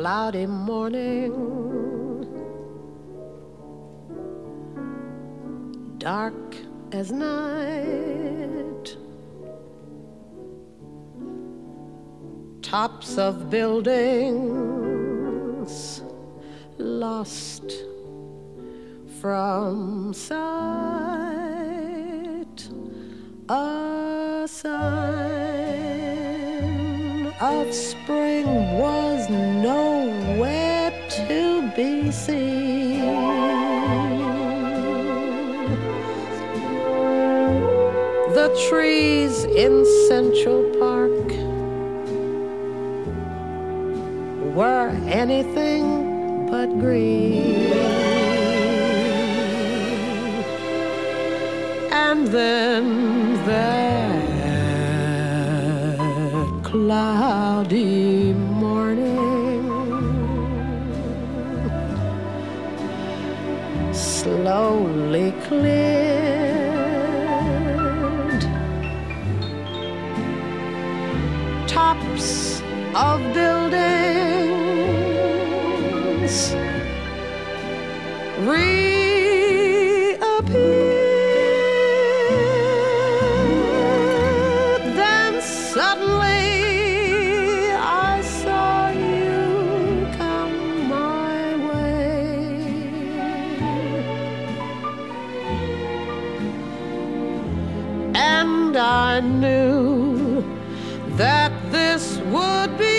cloudy morning, dark as night, tops of buildings lost from sight, a sign of spring was nowhere to be seen. The trees in Central Park were anything but green. And then that cloudy morning slowly cleared. Tops of buildings reappeared. Then suddenly I saw you come my way. And I knew that this would be